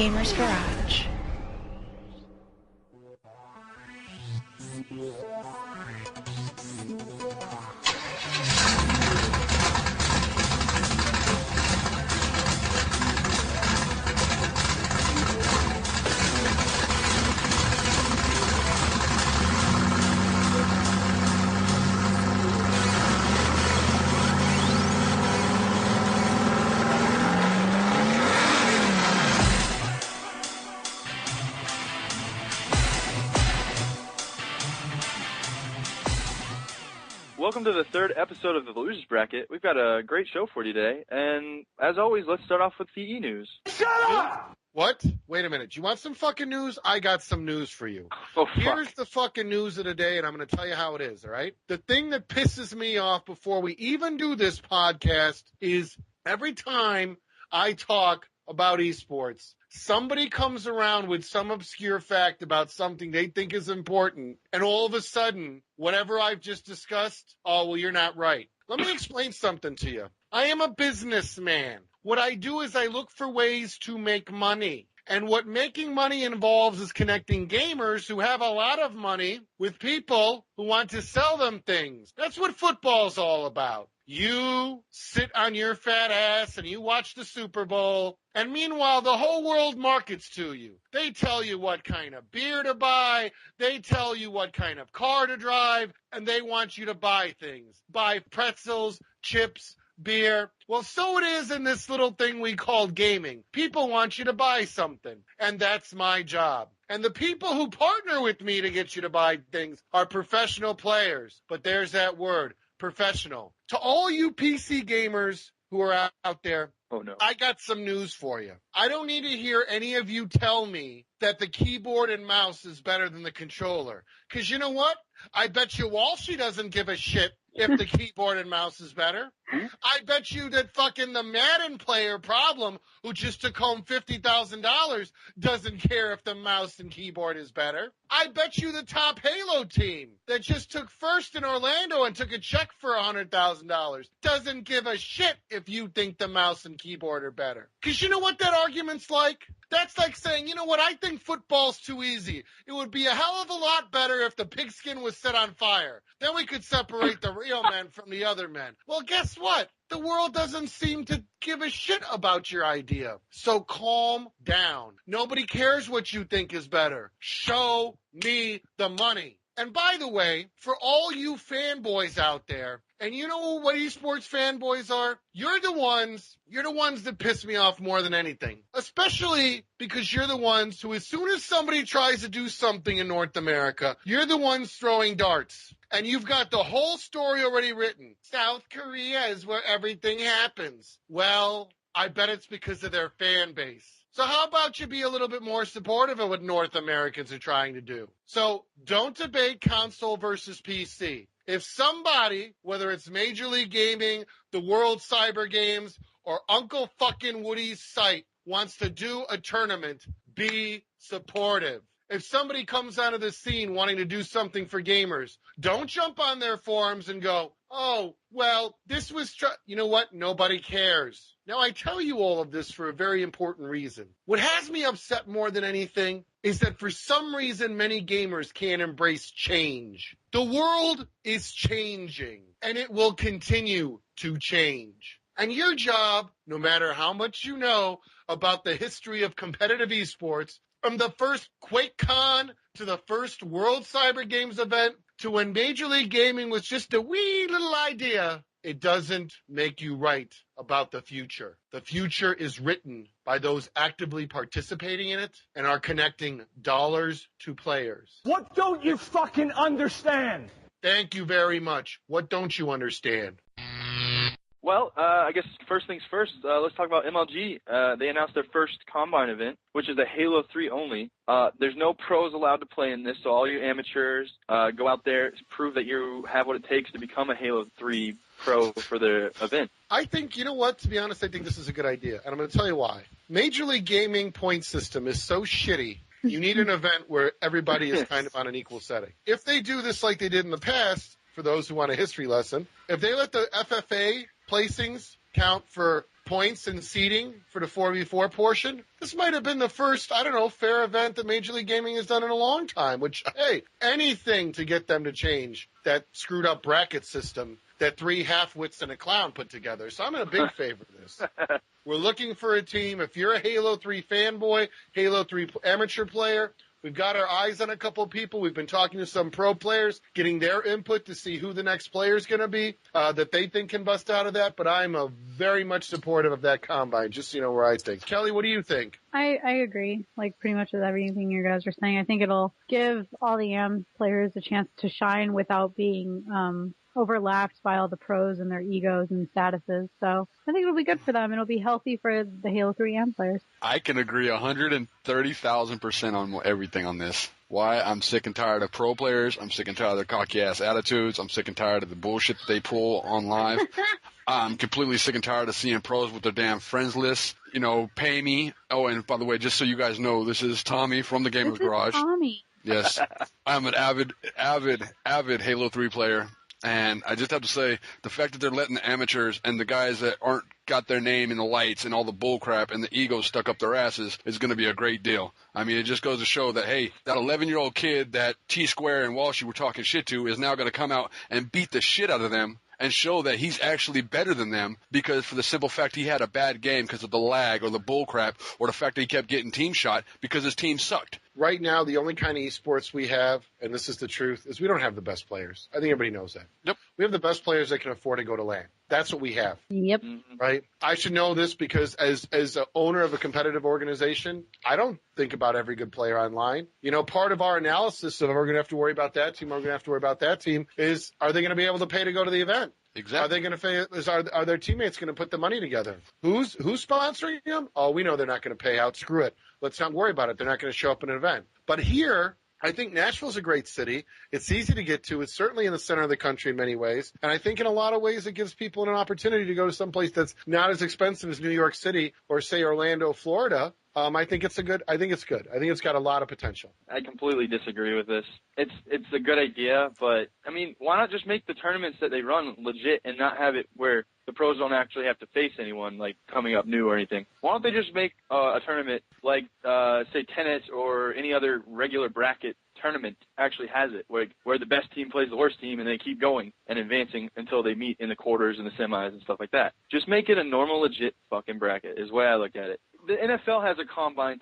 Gamer's Garage. Welcome to the third episode of the Losers Bracket. We've got a great show for you today, and as always, let's start off with the e-news. Shut up! What? Wait a minute. You want some fucking news? I got some news for you. Oh, fuck. Here's the fucking news of the day, and I'm going to tell you how it is, all right? The thing that pisses me off before we even do this podcast is every time I talk about eSports, somebody comes around with some obscure fact about something they think is important, and all of a sudden, whatever I've just discussed, oh, well, you're not right. Let me explain something to you. I am a businessman. What I do is I look for ways to make money. And what making money involves is connecting gamers who have a lot of money with people who want to sell them things. That's what football's all about. You sit on your fat ass and you watch the Super Bowl, and meanwhile the whole world markets to you. They tell you what kind of beer to buy, they tell you what kind of car to drive, and they want you to buy things. Buy pretzels, chips, beer. Well, so it is in this little thing we call gaming. People want you to buy something, and that's my job. And the people who partner with me to get you to buy things are professional players. But there's that word, professional. To all you PC gamers who are out there, Oh, no. I got some news for you. I don't need to hear any of you tell me that the keyboard and mouse is better than the controller. Because you know what? I bet you Walshy doesn't give a shit if the keyboard and mouse is better. I bet you that fucking the Madden player problem, who just took home $50,000, doesn't care if the mouse and keyboard is better. I bet you the top Halo team that just took first in Orlando and took a check for $100,000 doesn't give a shit if you think the mouse and keyboard are better. Because you know what that argument's like? That's like saying, you know what, I think football's too easy. It would be a hell of a lot better if the pigskin was set on fire. Then we could separate the real men from the other men. Well, guess what? The world doesn't seem to give a shit about your idea. So calm down. Nobody cares what you think is better. Show me the money. And by the way, for all you fanboys out there, and you know what esports fanboys are? You're the ones that piss me off more than anything. Especially because you're the ones who, as soon as somebody tries to do something in North America, you're the ones throwing darts. And you've got the whole story already written. South Korea is where everything happens. Well, I bet it's because of their fan base. So how about you be a little bit more supportive of what North Americans are trying to do? So don't debate console versus PC. If somebody, whether it's Major League Gaming, the World Cyber Games, or Uncle fucking Woody's site wants to do a tournament, be supportive. If somebody comes onto the scene wanting to do something for gamers, don't jump on their forums and go, oh, well, this was, you know what? Nobody cares. Now, I tell you all of this for a very important reason. What has me upset more than anything is that for some reason, many gamers can't embrace change. The world is changing, and it will continue to change. And your job, no matter how much you know about the history of competitive esports, from the first QuakeCon to the first World Cyber Games event to when Major League Gaming was just a wee little idea, it doesn't make you right about the future. The future is written by those actively participating in it and are connecting dollars to players. What don't you fucking understand? Thank you very much. What don't you understand? Well, I guess first things first, let's talk about MLG. They announced their first Combine event, which is a Halo 3 only. There's no pros allowed to play in this, so all you amateurs, go out there, prove that you have what it takes to become a Halo 3 pro for the event. I think, you know what, to be honest, I think this is a good idea, and I'm going to tell you why. Major League Gaming point system is so shitty, you need an event where everybody is kind of on an equal setting. If they do this like they did in the past, for those who want a history lesson, if they let the FFA placings count for points and seeding for the 4v4 portion. This might have been the first, I don't know, fair event that Major League Gaming has done in a long time, which, hey, anything to get them to change that screwed up bracket system that 3 half-wits and a clown put together. So I'm in a big favor of this. We're looking for a team. If you're a Halo 3 fanboy, Halo 3 amateur player, we've got our eyes on a couple of people. We've been talking to some pro players, getting their input to see who the next player is going to be that they think can bust out of that. But I'm very much supportive of that combine, just so you know where I think. Kelly, what do you think? I agree, like pretty much with everything you guys are saying. I think it'll give all the AM players a chance to shine without being overlapped by all the pros and their egos and statuses. So I think it'll be good for them. It'll be healthy for the Halo 3 AM players. I can agree 130,000% on everything on this. Why? I'm sick and tired of pro players. I'm sick and tired of their cocky-ass attitudes. I'm sick and tired of the bullshit that they pull on live. I'm completely sick and tired of seeing pros with their damn friends list. You know, pay me. Oh, and by the way, just so you guys know, this is Tommy from the Gamers Garage. Tommy. Yes. I'm an avid Halo 3 player. And I just have to say, the fact that they're letting the amateurs and the guys that aren't got their name in the lights and all the bull crap and the egos stuck up their asses is going to be a great deal. I mean, it just goes to show that, hey, that 11-year-old kid that T-Square and Walshy were talking shit to is now going to come out and beat the shit out of them and show that he's actually better than them because for the simple fact he had a bad game because of the lag or the bull crap or the fact that he kept getting team shot because his team sucked. Right now, the only kind of esports we have, and this is the truth, is we don't have the best players. I think everybody knows that. Yep. We have the best players that can afford to go to LAN. That's what we have. Yep. Right? I should know this because as an owner of a competitive organization, I don't think about every good player online. You know, part of our analysis of we're going to have to worry about that team, we're going to have to worry about that team, is are they going to be able to pay to go to the event? Exactly. Are they going to are their teammates going to put the money together? Who's sponsoring them? Oh, we know they're not going to pay out. Screw it. Let's not worry about it. They're not going to show up in an event. But here, I think Nashville's a great city. It's easy to get to. It's certainly in the center of the country in many ways. And I think in a lot of ways it gives people an opportunity to go to some place that's not as expensive as New York City or, say, Orlando, Florida. I think it's good. I think it's got a lot of potential. I completely disagree with this. It's a good idea, but, I mean, why not just make the tournaments that they run legit and not have it where the pros don't actually have to face anyone, like, coming up new or anything? Why don't they just make a tournament like, say, tennis or any other regular bracket tournament actually has it, where the best team plays the worst team and they keep going and advancing until they meet in the quarters and the semis and stuff like that. Just make it a normal, legit fucking bracket is the way I look at it. The NFL has a combine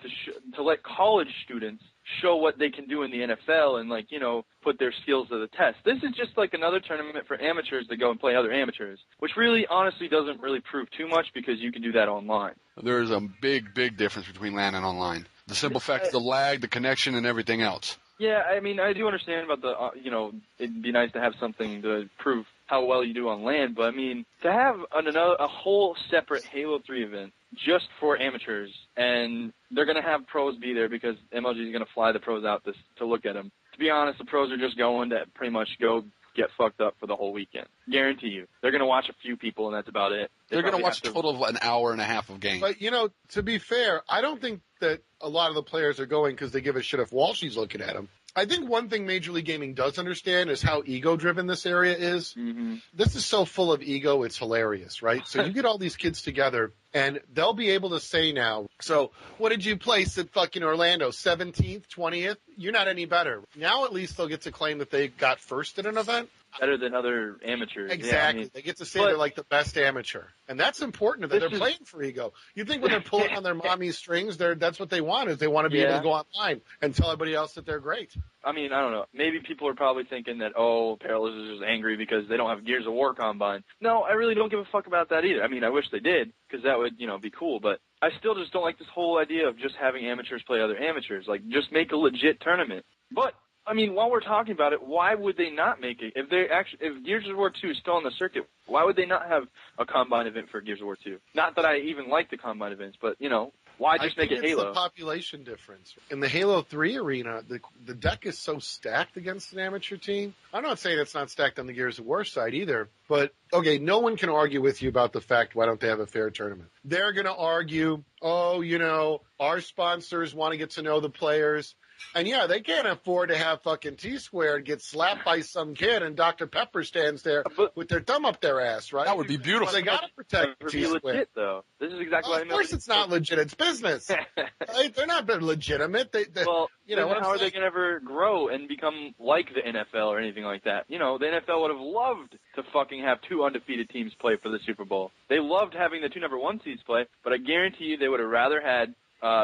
to let college students show what they can do in the NFL and, like, you know, put their skills to the test. This is just like another tournament for amateurs to go and play other amateurs, which really, honestly, doesn't really prove too much because you can do that online. There is a big, big difference between LAN and online. The simple fact of the lag, the connection, and everything else. Yeah, I mean, I do understand about the, you know, it'd be nice to have something to prove how well you do on LAN, but, I mean, to have a whole separate Halo 3 event just for amateurs, and they're going to have pros be there because MLG is going to fly the pros out to look at them. To be honest, the pros are just going to pretty much go get fucked up for the whole weekend. Guarantee you. They're going to watch a few people, and that's about it. They're going to watch a total of an hour and a half of game. But, you know, to be fair, I don't think that a lot of the players are going because they give a shit if Walshy's looking at them. I think one thing Major League Gaming does understand is how ego-driven this area is. Mm-hmm. This is so full of ego, it's hilarious, right? So you get all these kids together, and they'll be able to say now, so what did you place at fucking Orlando, 17th, 20th? You're not any better. Now at least they'll get to claim that they got first at an event. Better than other amateurs. Exactly. Yeah, I mean, they get to say they're like the best amateur. And that's important to them. They're playing for ego. You think when they're pulling on their mommy's strings, that's what they want, is they want to be able to go online and tell everybody else that they're great. I mean, I don't know. Maybe people are probably thinking that, oh, Perilous is just angry because they don't have Gears of War Combine. No, I really don't give a fuck about that either. I mean, I wish they did because that would, you know, be cool. But I still just don't like this whole idea of just having amateurs play other amateurs. Like, just make a legit tournament. But I mean, while we're talking about it, why would they not make it? If Gears of War 2 is still on the circuit, why would they not have a Combine event for Gears of War 2? Not that I even like the Combine events, but, you know, why just make it Halo? It's the population difference. In the Halo 3 arena, the deck is so stacked against an amateur team. I'm not saying it's not stacked on the Gears of War side either, but, okay, no one can argue with you about the fact why don't they have a fair tournament. They're going to argue, oh, you know, our sponsors want to get to know the players. And yeah, they can't afford to have fucking T-Squared get slapped by some kid and Dr. Pepper stands there with their thumb up their ass, right? That would be beautiful. So they got to protect T-Squared. Legit, though. This is exactly why Of course it's not legit. It's business. Right? They're not legitimate. Well, you know, how are they going to ever grow and become like the NFL or anything like that? You know, the NFL would have loved to fucking have 2 undefeated teams play for the Super Bowl. They loved having the 2 number 1 seeds play, but I guarantee you they would have rather had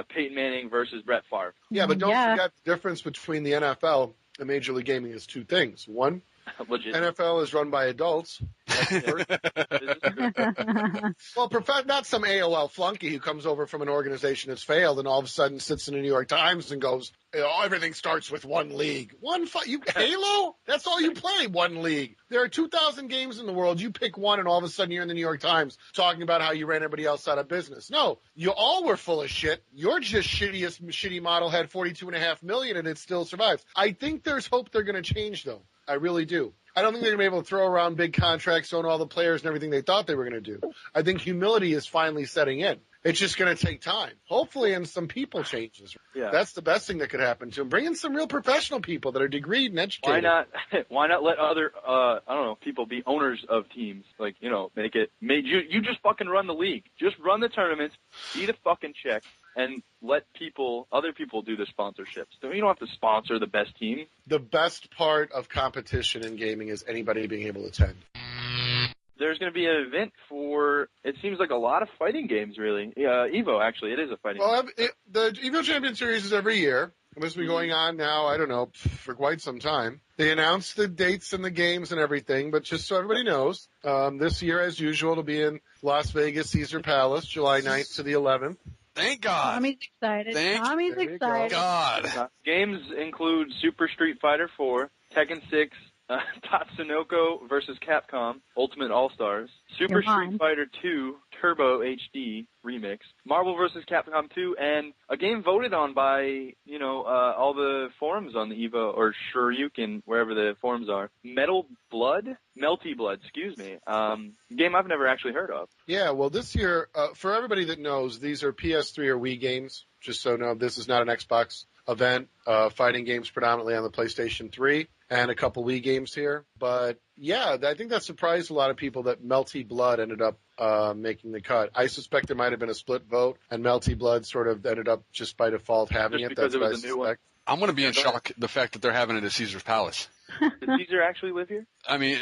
Peyton Manning versus Brett Favre. Yeah, but don't forget the difference between the NFL and Major League Gaming is 2 things. One, legit. NFL is run by adults. Well, not some AOL flunky who comes over from an organization that's failed and all of a sudden sits in the New York Times and goes, oh, everything starts with one league. Halo? That's all you play, one league. There are 2,000 games in the world. You pick one and all of a sudden you're in the New York Times talking about how you ran everybody else out of business. No, you all were full of shit. Your just shitty model had $42.5 million and it still survives. I think there's hope they're going to change, though. I really do. I don't think they're going to be able to throw around big contracts, own all the players and everything they thought they were going to do. I think humility is finally setting in. It's just going to take time. Hopefully, and some people changes. Yeah. That's the best thing that could happen to them. Bring in some real professional people that are degreed and educated. Why not let other, people be owners of teams? Like, you just fucking run the league. Just run the tournaments, be the fucking check, and let other people do the sponsorships. So you don't have to sponsor the best team. The best part of competition in gaming is anybody being able to attend. There's going to be an event for, it seems like a lot of fighting games, really. Evo, actually, it is a fighting game. The Evo Champion Series is every year. It must be going on now, I don't know, for quite some time. They announced the dates and the games and everything, but just so everybody knows, this year, as usual, it'll be in Las Vegas, Caesar Palace, July 9th to the 11th. Thank God. Tommy's excited. Tommy's excited. God. Games include Super Street Fighter 4, Tekken 6, Tatsunoko versus Capcom, Ultimate All-Stars, Super Street Fighter 2 Turbo HD Remix, Marvel vs. Capcom 2, and a game voted on by, all the forums on the Evo, or Shoryuken, wherever the forums are. Melty Blood, excuse me. Game I've never actually heard of. Yeah, well, this year, for everybody that knows, these are PS3 or Wii games. Just so you know, this is not an Xbox event. Fighting games predominantly on the PlayStation 3. And a couple Wii games here. But, yeah, I think that surprised a lot of people that Melty Blood ended up making the cut. I suspect there might have been a split vote, and Melty Blood sort of ended up just by default having it. That's what I suspect. I'm going to be in shock the fact that they're having it at Caesar's Palace. Did Caesar actually live here? I mean,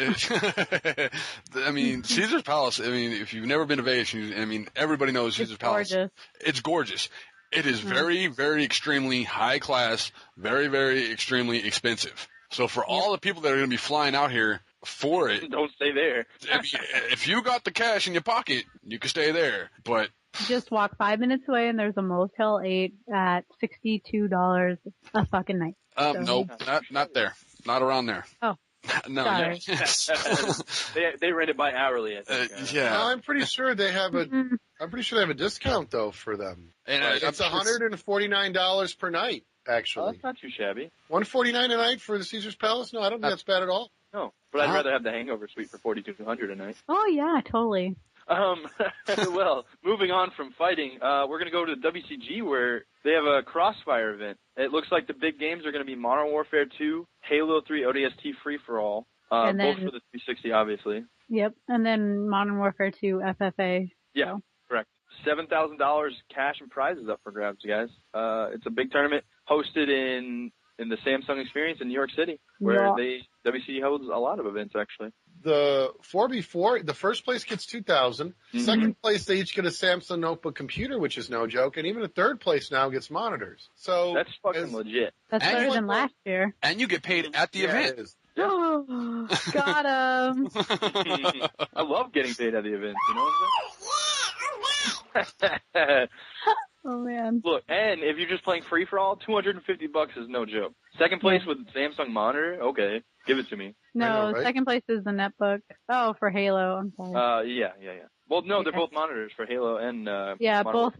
Caesar's Palace, if you've never been to Vegas, everybody knows Caesar's Palace. It's gorgeous. It is very, very extremely high class, very, very extremely expensive. So for all the people that are going to be flying out here for it, don't stay there. if you got the cash in your pocket, you can stay there. But just walk 5 minutes away and there's a Motel 8 at $62 a fucking night. No, not there. Not around there. Oh. No. They rent it by hourly, I think. Yeah. No, I'm pretty sure they have a discount though for them. And it's $149 per night. Actually, oh, that's not too shabby. $149 a night for the Caesar's Palace? No, I don't think that's bad at all. No, but I'd rather have the Hangover Suite for $4,200 a night. Oh yeah, totally. Well, moving on from fighting, we're going to go to the WCG where they have a Crossfire event. It looks like the big games are going to be Modern Warfare 2, Halo 3 ODST Free for All, both for the 360, obviously. Yep, and then Modern Warfare 2 FFA. Yeah, correct. $7,000 cash and prizes up for grabs, guys. It's a big tournament hosted in the Samsung Experience in New York City, where WCG holds a lot of events, actually. The 4v4, the first place gets $2,000. Second place, they each get a Samsung notebook computer, which is no joke. And even a third place now gets monitors. So that's fucking legit. That's better than last year. And you get paid at the event. It is. Oh, got him. I love getting paid at the events, you know what I'm saying? Oh, man. Look, and if you're just playing free-for-all, $250 is no joke. Second place with Samsung monitor? Okay, give it to me. No, know, right? Second place is the netbook. Oh, for Halo, I'm sorry. Yeah. Well, no, they're both monitors for Halo and both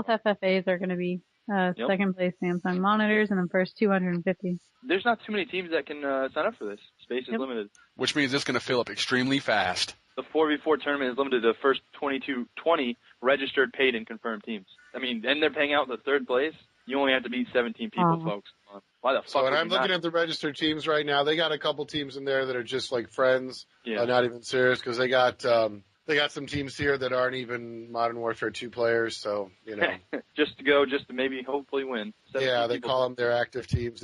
FFAs are going to be second place Samsung monitors, and then first $250. There's not too many teams that can sign up for this. Space is limited. Which means it's going to fill up extremely fast. The 4v4 tournament is limited to the first 20 registered, paid, and confirmed teams. I mean, and they're paying out the third place. You only have to beat 17 people, folks. Come on. Why the fuck? So, and would I'm you looking not? at the registered teams right now. They got a couple teams in there that are just like friends, Yeah. not even serious, because they got some teams here that aren't even Modern Warfare 2 players. So, you know, just to maybe hopefully win. 17 yeah, they people. call them their active teams.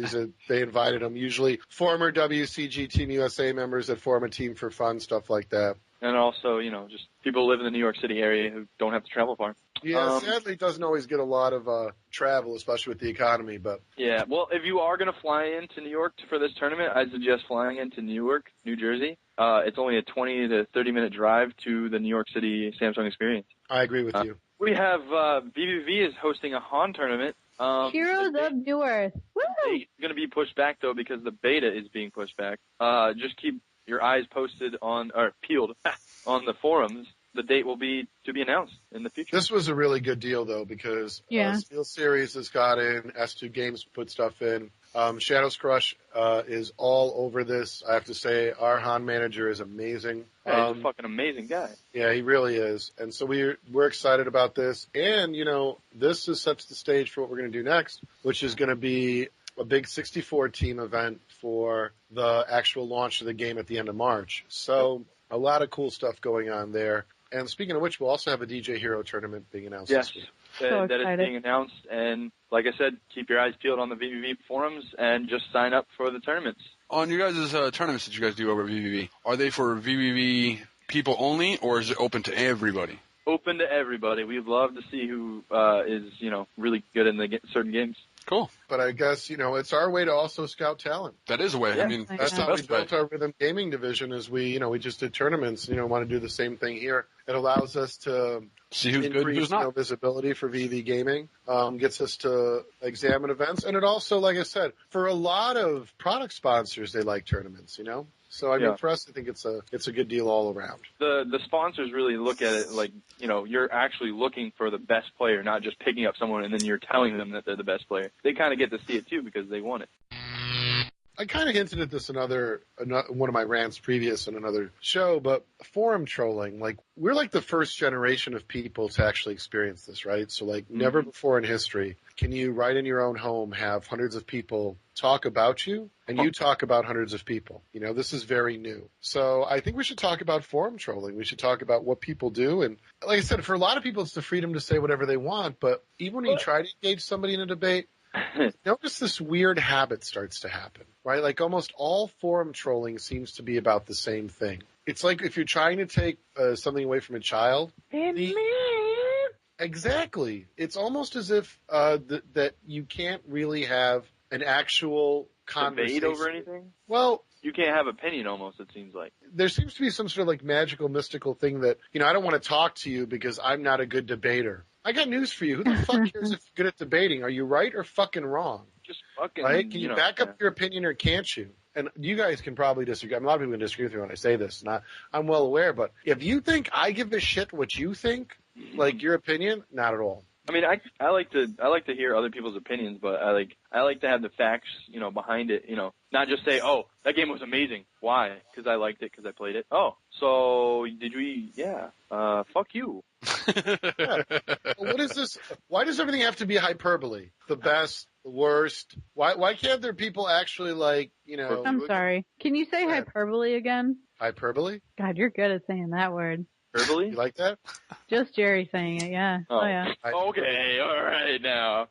They invited them, usually former WCG Team USA members that form a team for fun, stuff like that. And also, you know, just people who live in the New York City area who don't have to travel far. Yeah, sadly, it doesn't always get a lot of travel, especially with the economy. But yeah, well, if you are going to fly into New York for this tournament, I'd suggest flying into Newark, New Jersey. It's only a 20 to 30-minute drive to the New York City Samsung Experience. I agree with you. We have VVV is hosting a Han tournament. Heroes of New Earth. Woo! It's going to be pushed back, though, because the beta is being pushed back. Just keep your eyes posted peeled on the forums. The date will be to be announced in the future. This was a really good deal, though, because Steel Series has got in, S2 Games put stuff in. Shadows Crush is all over this. I have to say, our Han manager is amazing. Yeah, he's a fucking amazing guy. Yeah, he really is. And so we're excited about this. And, you know, this sets the stage for what we're going to do next, which is going to be a big 64-team event for the actual launch of the game at the end of March. So a lot of cool stuff going on there. And speaking of which, we'll also have a DJ Hero tournament being announced Yes, this week. that is being announced. And like I said, keep your eyes peeled on the VVV forums and just sign up for the tournaments. On your guys' tournaments that you guys do over at VVV, are they for VVV people only, or is it open to everybody? Open to everybody. We'd love to see who is, you know, really good in certain games. Cool. But I guess, you know, it's our way to also scout talent. That is a way. Yeah. I mean, That's that's the how we best way. built our Rhythm Gaming division is we just did tournaments, want to do the same thing here. It allows us to See who's good and increase who's not. visibility for VV Gaming, gets us to examine events. And it also, like I said, for a lot of product sponsors, they like tournaments, So, I mean, for us, I think it's a good deal all around. The sponsors really look at it like, you're actually looking for the best player, not just picking up someone and then you're telling them that they're the best player. They kind of get to see it, too, because they want it. I kind of hinted at this in one of my rants previous in another show, but forum trolling, we're like the first generation of people to actually experience this, right? So, never before in history can you, right in your own home, have hundreds of people talk about you, and you talk about hundreds of people. This is very new. So I think we should talk about forum trolling. We should talk about what people do. And like I said, for a lot of people, it's the freedom to say whatever they want. But even when you try to engage somebody in a debate, notice this weird habit starts to happen, right? Like almost all forum trolling seems to be about the same thing. It's like if you're trying to take something away from a child. Exactly. It's almost as if that you can't really have an actual conversation. Debate over anything? Well, you can't have opinion almost, it seems like. There seems to be some sort of magical, mystical thing that, I don't want to talk to you because I'm not a good debater. I got news for you. Who the fuck cares if you're good at debating? Are you right or fucking wrong? Just fucking, right? Can you back up your opinion or can't you? And you guys can probably disagree. A lot of people can disagree with me when I say this. I'm well aware, but if you think I give a shit what you think, your opinion, not at all. I mean, I like to hear other people's opinions, but I like to have the facts, behind it, not just say, oh, that game was amazing. Why? Because I liked it, because I played it. Oh, so did we? Yeah. Fuck you. Yeah. Well, what is this? Why does everything have to be hyperbole? The best, the worst. Why can't there people actually I'm sorry. Can you say hyperbole again? Hyperbole? God, you're good at saying that word. Hyperbole? You like that? Just Jerry saying it, yeah. Oh yeah. Okay, all right now.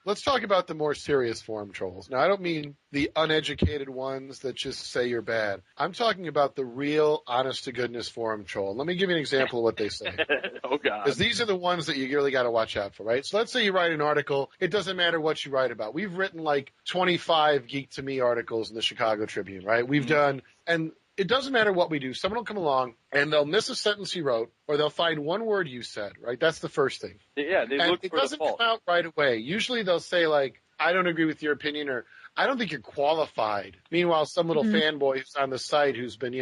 Let's talk about the more serious forum trolls. Now, I don't mean the uneducated ones that just say you're bad. I'm talking about the real, honest-to-goodness forum troll. Let me give you an example of what they say. Oh, God. Because these are the ones that you really got to watch out for, right? So let's say you write an article. It doesn't matter what you write about. We've written 25 Geek to Me articles in the Chicago Tribune, right? We've done, and it doesn't matter what we do. Someone will come along, and they'll miss a sentence you wrote, or they'll find one word you said, right? That's the first thing. Yeah, they look for the fault. It doesn't come out right away. Usually they'll say, I don't agree with your opinion, or I don't think you're qualified. Meanwhile, some little fanboy who's on the site who's been,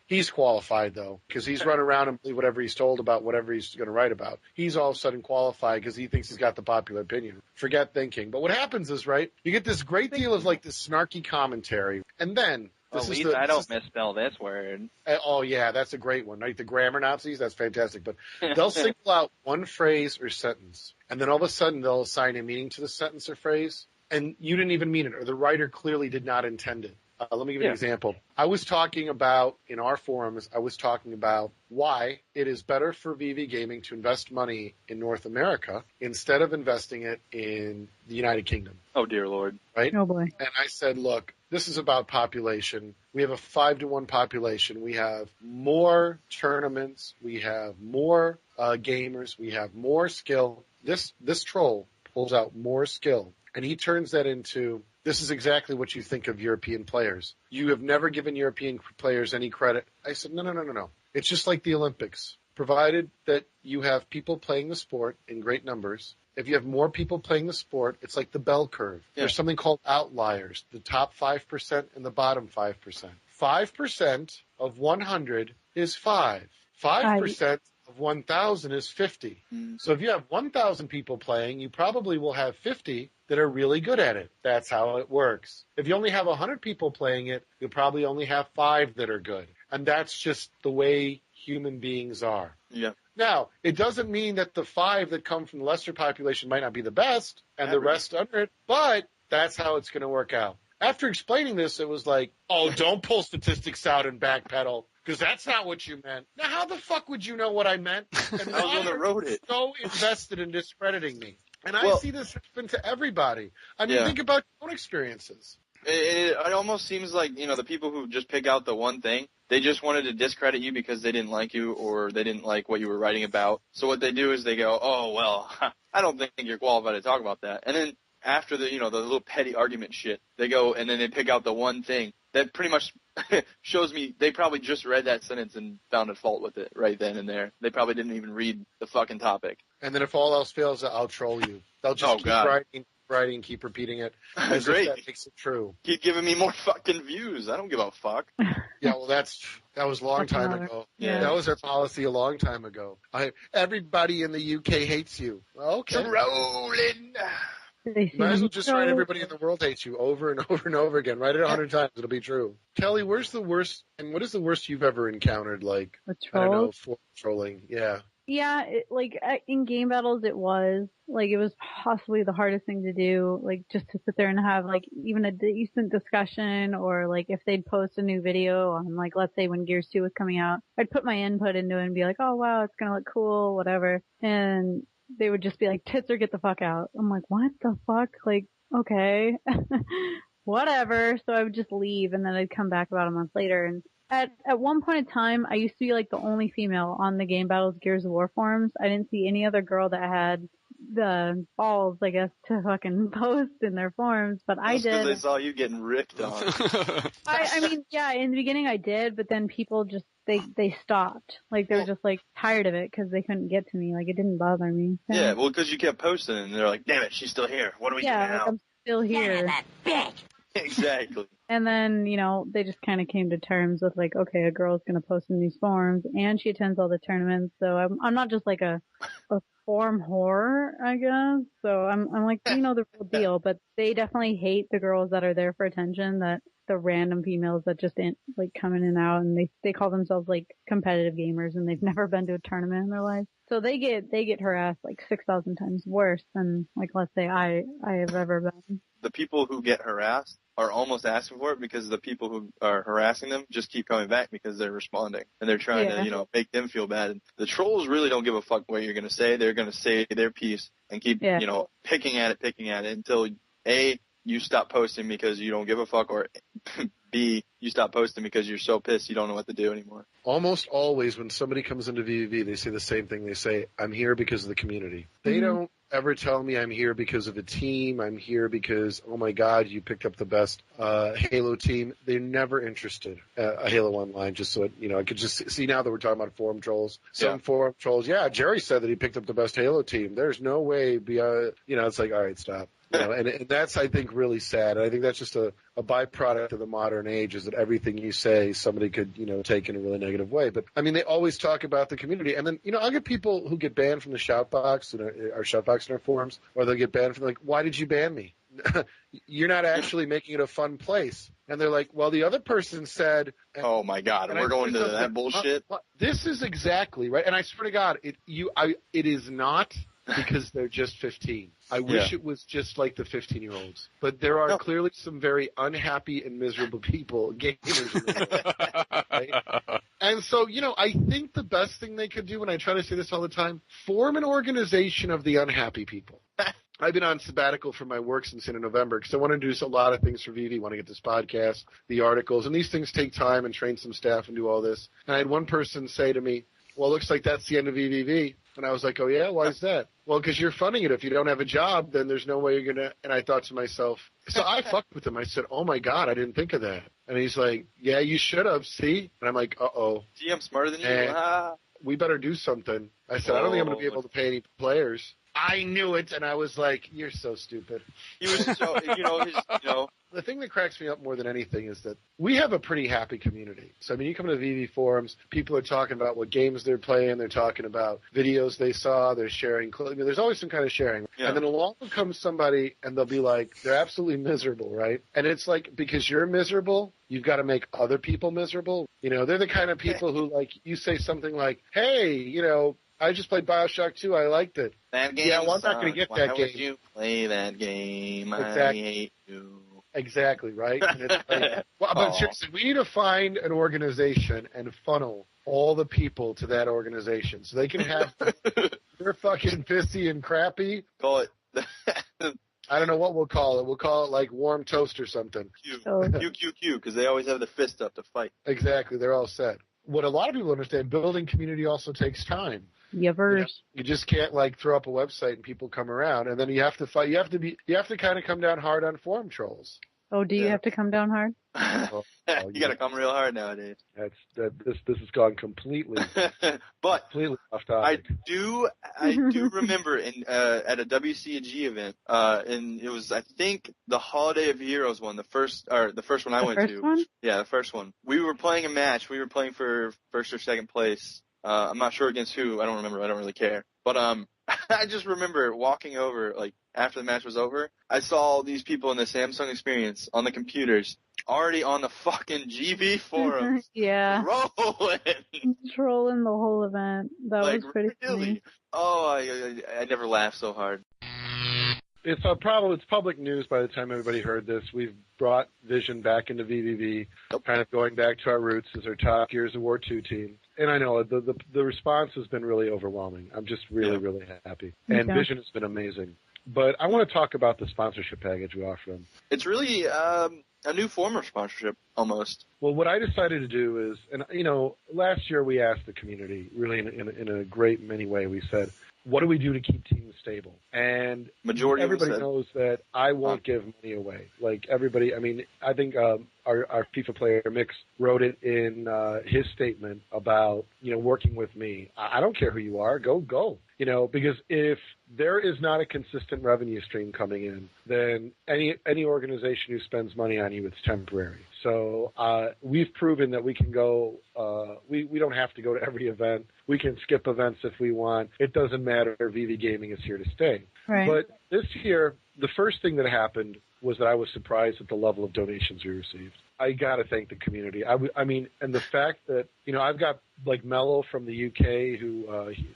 he's qualified, though, because he's run around and believe whatever he's told about whatever he's going to write about. He's all of a sudden qualified because he thinks he's got the popular opinion. Forget thinking. But what happens is, right, you get this great deal of, this snarky commentary, and then At least I don't misspell this word. Oh, yeah, that's a great one, right? The grammar Nazis, that's fantastic. But they'll single out one phrase or sentence, and then all of a sudden they'll assign a meaning to the sentence or phrase, and you didn't even mean it, or the writer clearly did not intend it. Let me give you an example. I was talking about, in our forums, why it is better for VV Gaming to invest money in North America instead of investing it in the United Kingdom. Oh, dear Lord. Right? Oh, boy. And I said, look, this is about population. We have a 5-to-1 population. We have more tournaments. We have more gamers. We have more skill. This troll pulls out more skill, and he turns that into, this is exactly what you think of European players. You have never given European players any credit. I said, no. It's just like the Olympics. Provided that you have people playing the sport in great numbers, if you have more people playing the sport, it's like the bell curve. Yeah. There's something called outliers, the top 5% and the bottom 5%. 5% of 100 is 5. 5% of 1,000 is 50. So if you have 1,000 people playing, you probably will have 50 that are really good at it. That's how it works. If you only have 100 people playing it, you'll probably only have 5 that are good. And that's just the way human beings are. Yeah. Now, it doesn't mean that the 5 that come from the lesser population might not be the best and the rest under it, but that's how it's going to work out. After explaining this, it was like, oh, don't pull statistics out and backpedal, because that's not what you meant. Now, how the fuck would you know what I meant? And I was the one that wrote it. So invested in discrediting me. And I see this happen to everybody. I mean, think about your own experiences. It almost seems like, the people who just pick out the one thing, they just wanted to discredit you because they didn't like you or they didn't like what you were writing about. So what they do is they go, oh, well, I don't think you're qualified to talk about that. And then after the little petty argument shit, they go and then they pick out the one thing that pretty much shows me they probably just read that sentence and found a fault with it right then and there. They probably didn't even read the fucking topic. And then if all else fails, I'll troll you. They'll just writing, keep repeating it. As Great. If that makes it true. Keep giving me more fucking views. I don't give a fuck. Yeah, well, that was a long time ago. Yeah. That was our policy a long time ago. Everybody in the UK hates you. Okay. Trolling. You might as well just write everybody in the world hates you over and over and over again. Write it 100 times. It'll be true. Kelly, where's the worst, and what is the worst you've ever encountered, like, I don't know, for trolling? Yeah. Yeah, in game battles it was possibly the hardest thing to do, like just to sit there and have like even a decent discussion, or like if they'd post a new video on, like, let's say when Gears 2 was coming out, I'd put my input into it and be like, oh wow, it's gonna look cool, whatever, and they would just be like, tits or get the fuck out. I'm like, what the fuck? Like, okay, whatever. So I would just leave, and then I'd come back about a month later. And at one point in time, I used to be like the only female on the Game Battles Gears of War forums. I didn't see any other girl that had the balls, I guess, to fucking post in their forums, but I did. They saw you getting ripped on. I mean, yeah, in the beginning I did, but then people just, they stopped. Like, they were just, like, tired of it because they couldn't get to me. Like, it didn't bother me. So. Yeah, well, because you kept posting, and they're like, damn it, she's still here. What do we do now? Yeah, I'm still here. That bitch. Exactly. And then, they just kind of came to terms with, like, okay, a girl's going to post in these forums, and she attends all the tournaments, so I'm not just, like, a forum whore, I guess. So I'm like, the real deal, but they definitely hate the girls that are there for attention, that the random females that just like come in and out, and they call themselves like competitive gamers, and they've never been to a tournament in their life. So they get harassed like 6,000 times worse than, like, let's say I have ever been. The people who get harassed are almost asking for it because the people who are harassing them just keep coming back because they're responding and they're trying to, make them feel bad. And the trolls really don't give a fuck what you're going to say. They're going to say their piece and keep, picking at it until A, you stop posting because you don't give a fuck, or B, you stop posting because you're so pissed you don't know what to do anymore. Almost always when somebody comes into VVV, they say the same thing. They say, I'm here because of the community. They don't ever tell me I'm here because of a team. I'm here because, oh my God, you picked up the best Halo team. They're never interested a Halo Online, just so I could just see now that we're talking about forum trolls. Some forum trolls, Jerry said that he picked up the best Halo team. There's no way, it's like, all right, stop. And that's, I think, really sad. And I think that's just a byproduct of the modern age, is that everything you say, somebody could, take in a really negative way. But, I mean, they always talk about the community. And then, I'll get people who get banned from the shout box, our shout box in our forums, or they'll get banned from, like, why did you ban me? you're not actually making it a fun place. And they're like, well, the other person said. Oh my God, we're going to that bullshit. This is exactly right. And I swear to God, it is not because they're just 15. I wish it was just like the 15-year-olds. But there are clearly some very unhappy and miserable people, gamers in the world. Right? And so, I think the best thing they could do, and I try to say this all the time, form an organization of the unhappy people. I've been on sabbatical from my work since the end of November because I want to do a lot of things for VV. I want to get this podcast, the articles, and these things take time and train some staff and do all this. And I had one person say to me, well, it looks like that's the end of VVV. And I was like, oh, yeah? Why is that? Well, because you're funding it. If you don't have a job, then there's no way you're going to. And I thought to myself, so I fucked with him. I said, oh, my God, I didn't think of that. And he's like, yeah, you should have. See? And I'm like, uh-oh. Gee, I'm smarter than you. We better do something. I said, I don't think I'm going to be able to pay any players. I knew it, and I was like, you're so stupid. He was so, The thing that cracks me up more than anything is that we have a pretty happy community. So, I mean, you come to the VV forums, people are talking about what games they're playing, they're talking about videos they saw, they're sharing. I mean, there's always some kind of sharing. Yeah. And then along comes somebody, and they'll be like, they're absolutely miserable, right? And it's like, because you're miserable, you've got to make other people miserable. They're the kind of people who, like, you say something like, hey, I just played BioShock 2. I liked it. That game. Yeah, well, I'm not going to get that game. Why would you play that game? Exactly. I hate you. Exactly, right? And it's like, but seriously, we need to find an organization and funnel all the people to that organization so they can have they're fucking pissy and crappy. Call it. I don't know what we'll call it. We'll call it like warm toast or something. QQQ, because they always have the fist up to fight. Exactly. They're all set. What a lot of people understand, building community also takes time. Yevers. You just can't throw up a website and people come around, and then you have to fight. You have to kind of come down hard on forum trolls. Oh, do you have to come down hard? You got to come real hard nowadays. This has gone completely off topic. I do remember at a WCG event, and it was I think the Holiday of Heroes one, the first one I went to. One? Yeah, the first one. We were playing a match. We were playing for first or second place. I'm not sure against who. I don't remember. I don't really care. But I just remember walking over, after the match was over, I saw all these people in the Samsung Experience on the computers already on the fucking GB forums. Yeah. Rolling. Trolling the whole event. That was pretty funny. Oh, I never laughed so hard. It's public news by the time everybody heard this. We've brought Vision back into VVV, kind of going back to our roots as our top Gears of War 2 team. And I know the response has been really overwhelming. I'm just really, really happy. And Vision has been amazing. But I want to talk about the sponsorship package we offer them. It's really a new form of sponsorship, almost. Well, what I decided to do is, and last year we asked the community, really in a great many way, we said, what do we do to keep teams stable? And everybody knows that I won't give money away. Like everybody, I mean, I think our FIFA player Mix wrote it in his statement about working with me. I don't care who you are, go. Because if there is not a consistent revenue stream coming in, then any organization who spends money on you, it's temporary. So we've proven that we can go. We don't have to go to every event. We can skip events if we want. It doesn't matter. VV Gaming is here to stay. Right. But this year, the first thing that happened was that I was surprised at the level of donations we received. I got to thank the community. I mean, and the fact that, I've got like Mello from the UK who,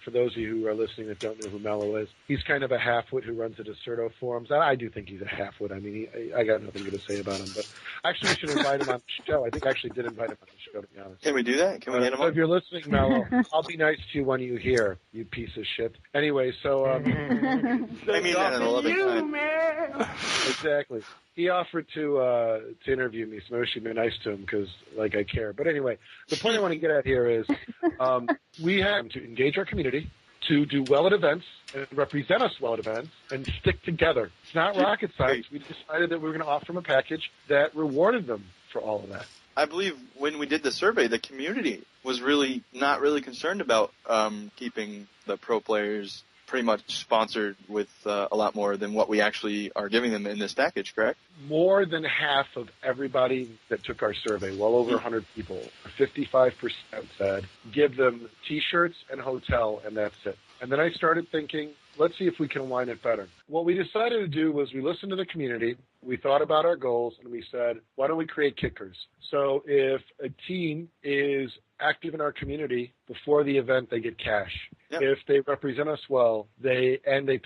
for those of you who are listening that don't know who Mello is, he's kind of a halfwit who runs the Deserto forums. I do think he's a halfwit. I mean, I got nothing good to say about him, but actually we should invite him on the show. I think I actually did invite him on the show, to be honest. Can we do that? Can we get him on? If you're listening, Mello, I'll be nice to you when you hear, you piece of shit. Anyway, so, I mean that in a loving time. Man. Exactly. He offered to interview me, so maybe I should be nice to him because, I care. But anyway, the point I want to get at here is we have to engage our community, to do well at events, and represent us well at events, and stick together. It's not rocket science. We decided that we were going to offer them a package that rewarded them for all of that. I believe when we did the survey, the community was not really concerned about keeping the pro players pretty much sponsored with a lot more than what we actually are giving them in this package, correct? More than half of everybody that took our survey, well over 100 people, 55% said, give them T-shirts and hotel, and that's it. And then I started thinking, let's see if we can align it better. What we decided to do was we listened to the community, we thought about our goals, and we said, why don't we create kickers? So if a team is active in our community before the event, they get cash. Yep. If they represent us well, they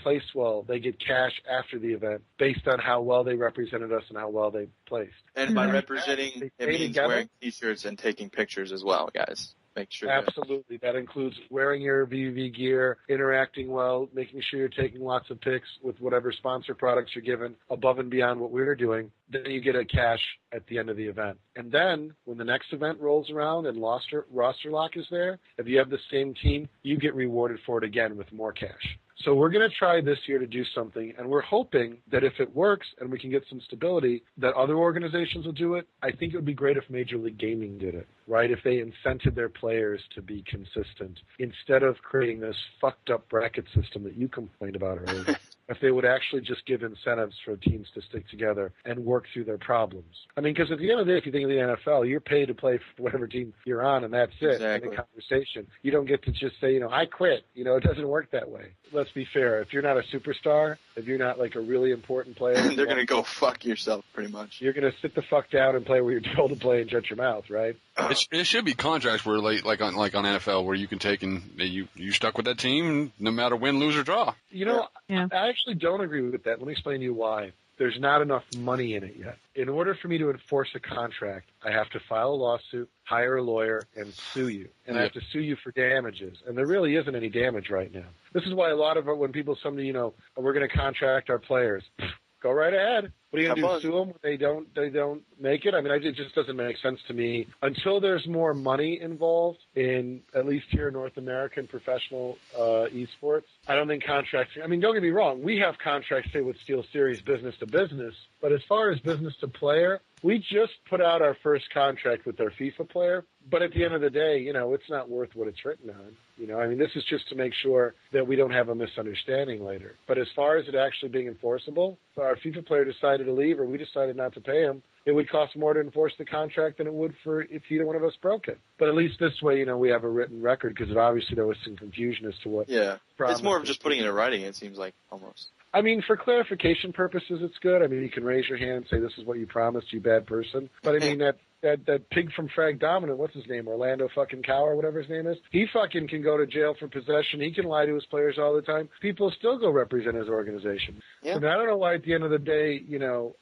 place well, they get cash after the event based on how well they represented us and how well they placed. And by representing, it means together. wearing T-shirts and taking pictures as well, guys. Make sure. Absolutely. That includes wearing your VVV gear, interacting well, making sure you're taking lots of pics with whatever sponsor products you're given above and beyond what we're doing. Then you get a cash at the end of the event. And then when the next event rolls around and roster lock is there, if you have the same team, you get rewarded for it again with more cash. So we're going to try this year to do something, and we're hoping that if it works and we can get some stability, that other organizations will do it. I think it would be great if Major League Gaming did it, right? If they incented their players to be consistent instead of creating this fucked up bracket system that you complained about earlier. If they would actually just give incentives for teams to stick together and work through their problems. I mean, because at the end of the day, if you think of the NFL, you're paid to play for whatever team you're on, and that's it. Exactly. In a conversation. You don't get to just say, I quit. It doesn't work that way. Let's be fair. If you're not a superstar, if you're not like a really important player, They're going to go fuck yourself, pretty much. You're going to sit the fuck down and play where you're told to play and shut your mouth, right? It should be contracts where, like on NFL, where you can take and you stuck with that team no matter win, lose, or draw. Yeah. I actually don't agree with that. Let me explain to you why. There's not enough money in it yet. In order for me to enforce a contract, I have to file a lawsuit, hire a lawyer, and sue you. And I have to sue you for damages. And there really isn't any damage right now. This is why a lot of it, when people say, we're going to contract our players, go right ahead. What are you going to do, sue them when they don't make it? I mean, it just doesn't make sense to me. Until there's more money involved in, at least here in North America, in professional esports, I don't think contracts, don't get me wrong, we have contracts, say, with Steel Series business to business, but as far as business to player, we just put out our first contract with our FIFA player, but at the end of the day, it's not worth what it's written on. This is just to make sure that we don't have a misunderstanding later. But as far as it actually being enforceable, if our FIFA player decided to leave or we decided not to pay him, it would cost more to enforce the contract than it would for if either one of us broke it. But at least this way, we have a written record because obviously there was some confusion as to what. Yeah, it's more of just putting it in writing, it seems like, almost. For clarification purposes, it's good. You can raise your hand and say, this is what you promised, you bad person. But that pig from Frag Dominant, what's his name, Orlando fucking Cow or whatever his name is, he fucking can go to jail for possession. He can lie to his players all the time. People still go represent his organization. Yeah. I don't know why at the end of the day,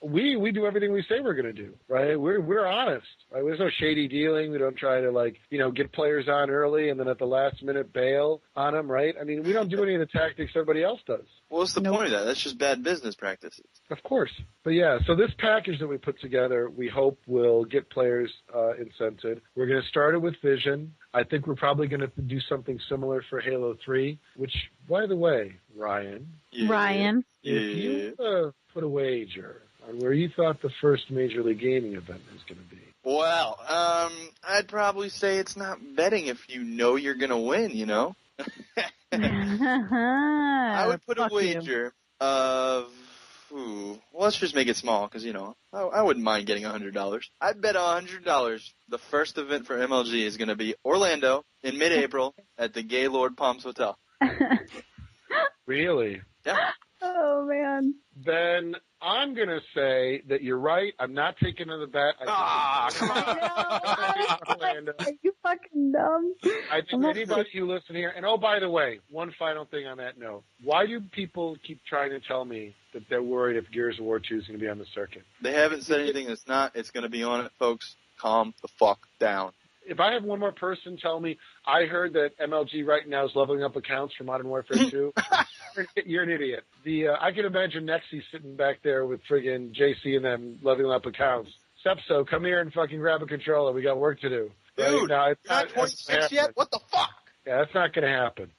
we do everything we say we're going to do, right? We're honest. Right? There's no shady dealing. We don't try to get players on early and then at the last minute bail on them, right? We don't do any of the tactics everybody else does. Well, what's the point of that? That's just bad business practices. Of course. But yeah, so this package that we put together, we hope will get players incented. We're going to start it with Vision. I think we're probably going to do something similar for Halo 3, which, by the way, Ryan. Ryan. If you put a wager on where you thought the first Major League Gaming event was going to be. Well, I'd probably say it's not betting if you know you're going to win, I would put a wager of, let's just make it small because, I wouldn't mind getting $100. I'd bet $100 the first event for MLG is going to be Orlando in mid-April at the Gaylord Palms Hotel. Really? Yeah. Oh, man. Then I'm going to say that you're right. I'm not taking another bet. Come on. Are you fucking dumb? I think anybody who listen here, and by the way, one final thing on that note. Why do people keep trying to tell me that they're worried if Gears of War 2 is going to be on the circuit? They haven't said anything that's not. It's going to be on it, folks. Calm the fuck down. If I have one more person tell me, I heard that MLG right now is leveling up accounts for Modern Warfare 2, you're an idiot. I can imagine Nexi sitting back there with friggin' JC and them leveling up accounts. Sepso, come here and fucking grab a controller. We got work to do. Dude, right? No, you're not 26 yet? What the fuck? Yeah, that's not going to happen.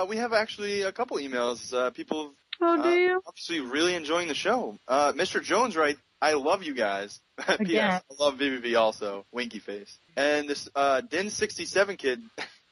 We have actually a couple emails. People do you? obviously really enjoying the show. Mr. Jones writes, I love you guys. P.S. I love VVV also. Winky face. And this Din67 kid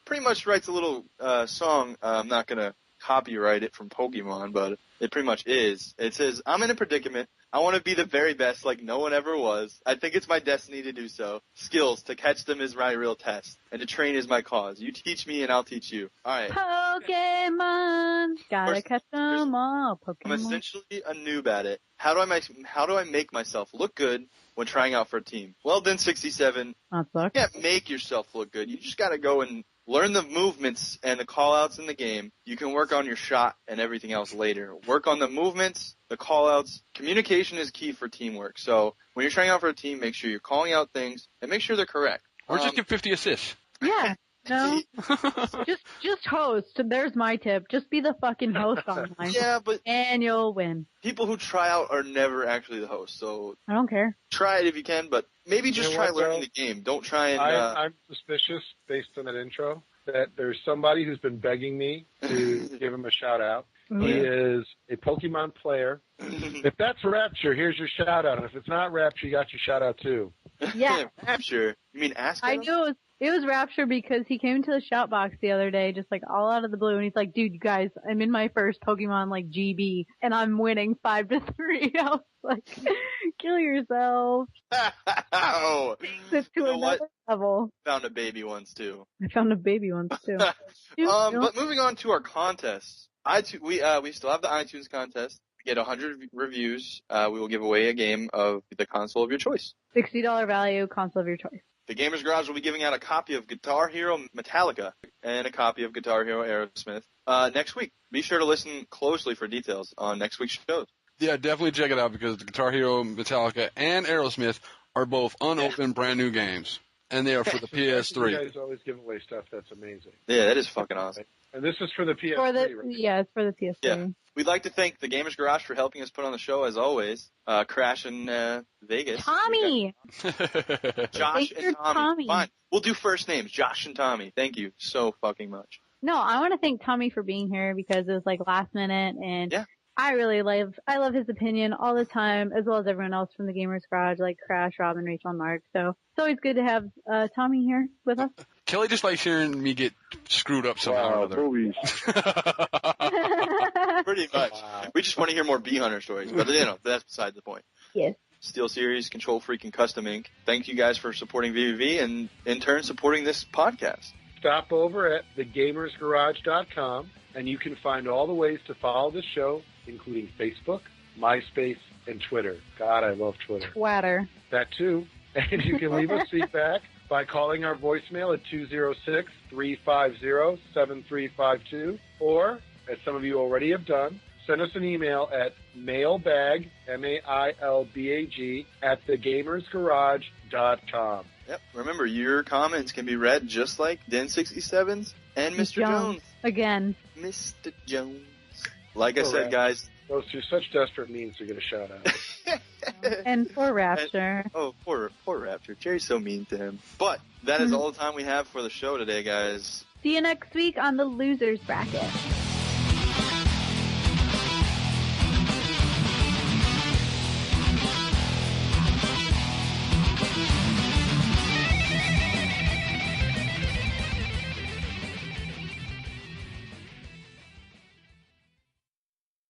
pretty much writes a little song. I'm not going to copyright it from Pokemon, but it pretty much is. It says, I'm in a predicament. I want to be the very best like no one ever was. I think it's my destiny to do so. Skills, to catch them is my real test. And to train is my cause. You teach me and I'll teach you. Alright. Pokemon! Gotta catch them all, Pokemon. I'm essentially a noob at it. How do I make myself look good when trying out for a team? Well, then 67, That sucks. you can't make yourself look good. You just gotta go and learn the movements and the call-outs in the game. You can work on your shot and everything else later. Work on the movements, the call-outs. Communication is key for teamwork. So when you're trying out for a team, make sure you're calling out things and make sure they're correct. Or just get 50 assists. Yeah. No. just host. There's my tip. Just be the fucking host online. Yeah, but and you'll win. people who try out are never actually the host. So I don't care. try it if you can, but maybe just You know try what, learning though? the game. Don't try and I'm suspicious, based on that intro, that there's somebody who's been begging me to give him a shout out. He is a Pokemon player. If that's Rapture, here's your shout out. And if it's not Rapture, you got your shout out too. Yeah. Rapture. You mean ask I him? knew it was Rapture because he came to the shout box the other day, just like all out of the blue, and he's like, "Dude, you guys, I'm in my first Pokemon like GB, and I'm winning 5-3." I was like, "Kill yourself." Oh, It's to You know another what? level. found a baby once too. I found a baby once too. But moving on to our contests. We still have the iTunes contest. Get 100 reviews. We will give away a game of the console of your choice. $60 value console of your choice. The Gamers Garage will be giving out a copy of Guitar Hero Metallica and a copy of Guitar Hero Aerosmith next week. Be sure to listen closely for details on next week's shows. Yeah, definitely check it out because the Guitar Hero, Metallica, and Aerosmith are both unopened brand new games. And they are for the You PS3. guys always give away stuff. That's amazing. Yeah, that is fucking awesome. And this is for the PS3, For the right? yeah, it's for the PS3. Yeah. We'd like to thank the Gamers Garage for helping us put on the show, as always. Crash in Vegas. Tommy, Josh Thank and you, Tommy. Tommy. Fine. We'll do first names. Josh and Tommy. Thank you so fucking much. no, I want to thank Tommy for being here because it was like last minute, and Yeah. I love his opinion all the time, as well as everyone else from the Gamers Garage, like Crash, Robin, Rachel, and Mark. So it's always good to have Tommy here with us. Kelly just likes hearing me get screwed up somehow or other. movies. Pretty much. Wow. We just want to hear more Bee Hunter stories, but that's beside the point. Yes. Steel Series, Control Freak, and Custom Inc. Thank you guys for supporting VVV and in turn supporting this podcast. Stop over at thegamersgarage.com and you can find all the ways to follow the show, including Facebook, MySpace, and Twitter. God, I love Twitter. Water. That too. And you can leave us feedback by calling our voicemail at 206-350-7352, or, as some of you already have done, send us an email at mailbag, M-A-I-L-B-A-G, at thegamersgarage.com. Yep. Remember, your comments can be read just like Den67's and Mr. Jones. Again. Mr. Jones. Like I said, Correct. guys. Those two such desperate means to get a shout out. And for Rapture. Oh, poor Raptor. Jerry's so mean to him. But that is all the time we have for the show today, guys. See you next week on the Losers Bracket.